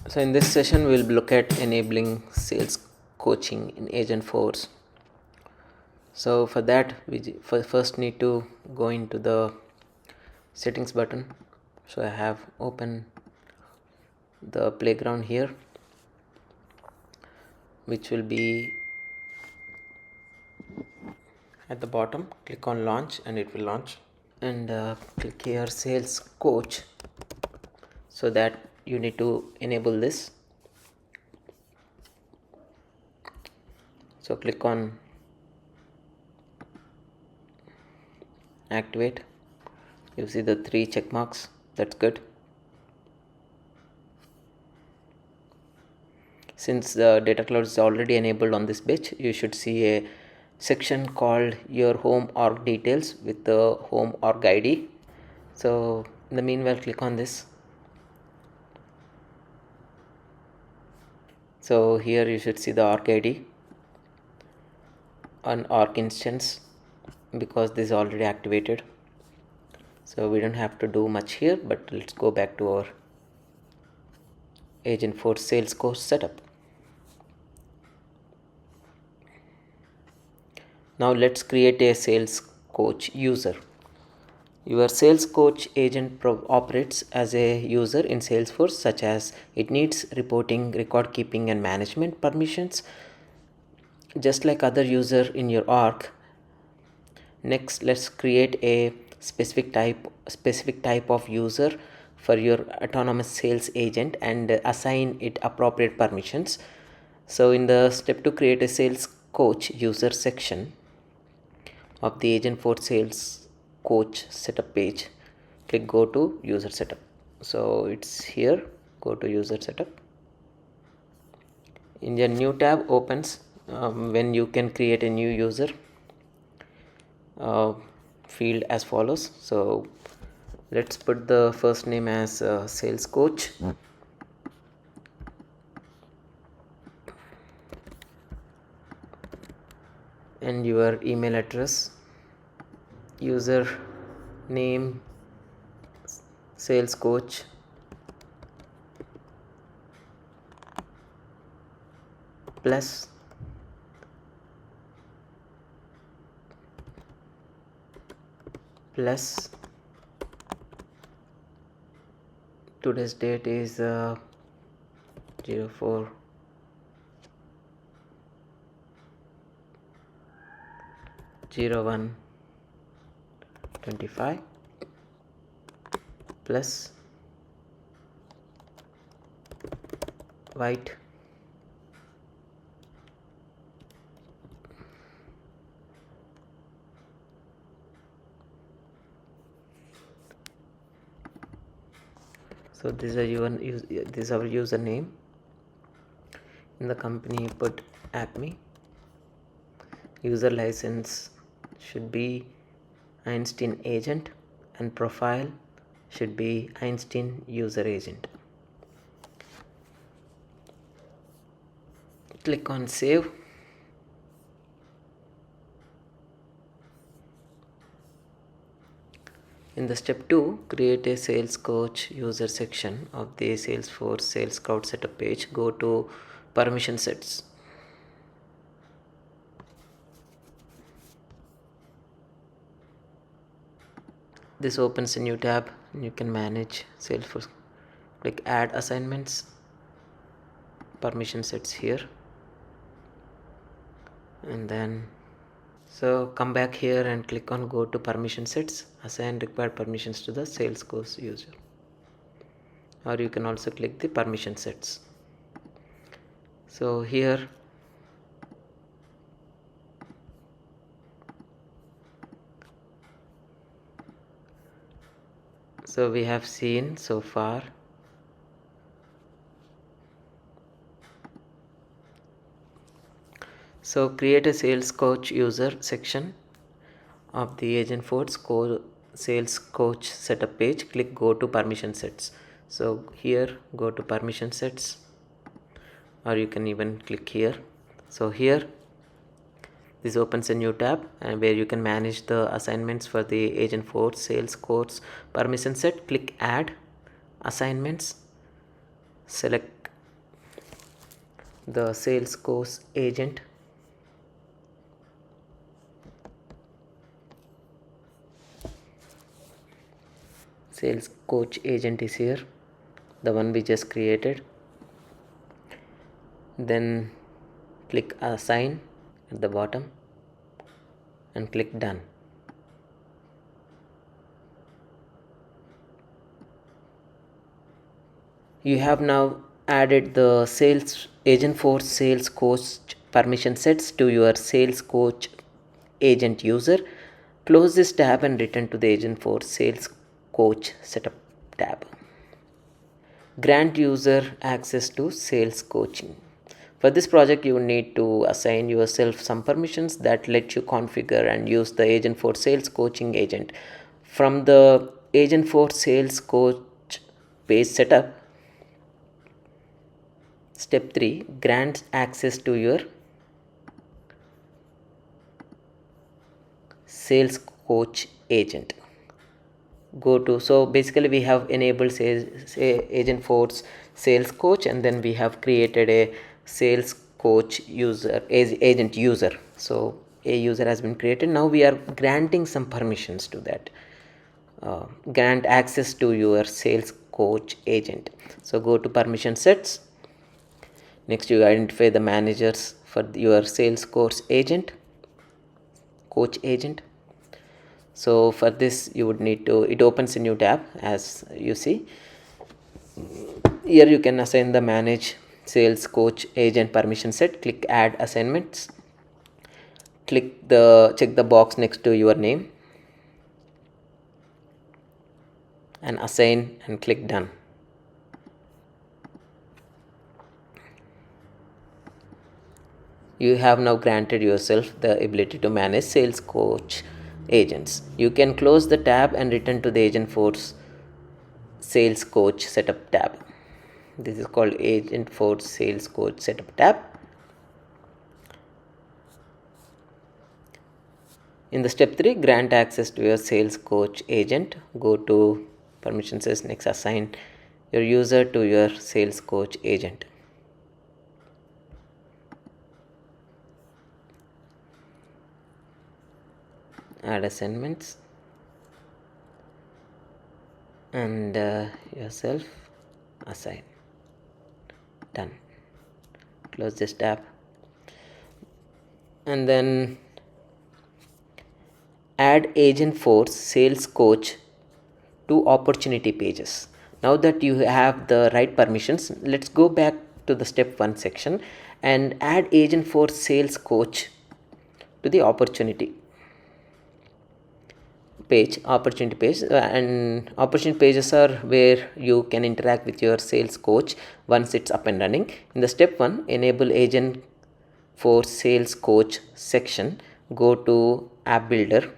So in this session we'll look at enabling sales coaching in Agentforce. So for that we first need to go into the settings button. So I have open the playground here, which will be at the bottom. Click on launch and it will launch, and click here sales coach, so that you need to enable this. So click on activate. You see the 3 check marks. That's good. Since the data cloud is already enabled on this page, you should see a section called your home org details with the home org ID. So in the meanwhile, click on this. So here you should see the org ID on org instance, because this is already activated. So we don't have to do much here, but let's go back to our Agentforce sales coach setup. Now let's create a sales coach user. Your sales coach agent operates as a user in Salesforce, such as it needs reporting, record keeping, and management permissions, just like other user in your org. Next, let's create a specific type of user for your autonomous sales agent and assign it appropriate permissions. So in the step to create a sales coach user section of the Agentforce sales coach setup page, click go to user setup. So it's here. Go to user setup. In the new tab opens when you can create a new user field as follows. So let's put the first name as sales coach. And your email address, user name sales coach, plus today's date is 04 01 25 plus white so this is our username. In the company put Acme. User license should be Einstein agent, and profile should be Einstein user agent. Click on save. In the step 2, create a sales coach user section of the Salesforce sales cloud setup page. Go to permission sets. This opens a new tab and you can manage Salesforce. Click add assignments, permission sets here, and then so come back here and click on go to permission sets, assign required permissions to the sales coach user, or you can also click the permission sets. So here so we have seen so far so create a sales coach user section of the Agentforce sales coach setup page. Click go to permission sets. So here go to permission sets, or you can even click here. So here this opens a new tab and where you can manage the assignments for the Agentforce sales coach permission set. Click add assignments, select the Salesforce agent. Sales coach agent is here, the one we just created. Then click assign at the bottom and click done. You have now added the sales Agentforce sales coach permission sets to your sales coach agent user. Close this tab and return to the Agentforce sales coach setup tab. Grant user access to sales coaching. For this project, you need to assign yourself some permissions that let you configure and use the Agentforce sales coaching agent. From the Agentforce sales coach page setup, step 3, grant access to your sales coach agent. Go to, so basically we have enabled Agentforce sales coach, and then we have created a sales coach user agent user. So a user has been created. Now we are granting some permissions to that. Grant access to your sales coach agent. So go to permission sets. Next, you identify the managers for your sales coach agent. So for this, you would need to, it opens a new tab as you see. Here you can assign the manage sales coach agent permission set. Click add assignments. Check the box next to your name and assign and click done. You have now granted yourself the ability to manage sales coach agents. You can close the tab and return to the Agentforce sales coach setup tab. This is called Agentforce sales coach setup tab. In the step 3, grant access to your sales coach agent. Go to permission says next, assign your user to your sales coach agent. Add assignments and yourself assign. Done. Close this tab and then add Agentforce sales coach to opportunity pages. Now that you have the right permissions, let's go back to the step 1 section and add Agentforce sales coach to the opportunity page. And opportunity pages are where you can interact with your sales coach once it's up and running. In the step 1, enable agent for sales coach section. Go to app builder,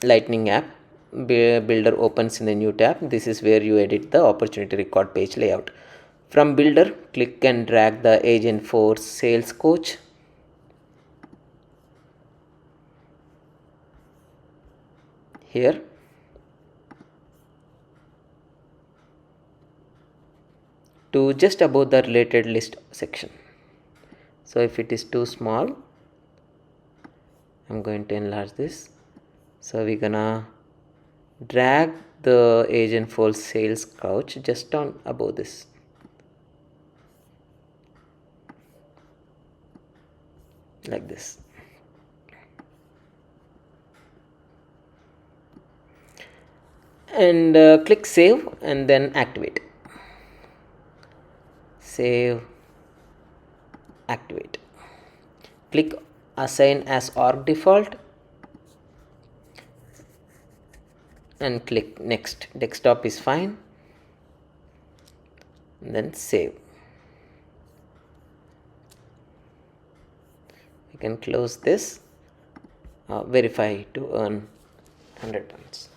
lightning app builder opens in the new tab. This is where you edit the opportunity record page layout. From builder, click and drag the agent for sales coach. Here to just above the related list section. So if it is too small, I'm going to enlarge this. So we're gonna drag the agent for sales couch just on above this. Like this. And click save and then activate. Save, activate. Click assign as org default and click next. Desktop is fine. And then save. You can close this. Verify to earn 100 points.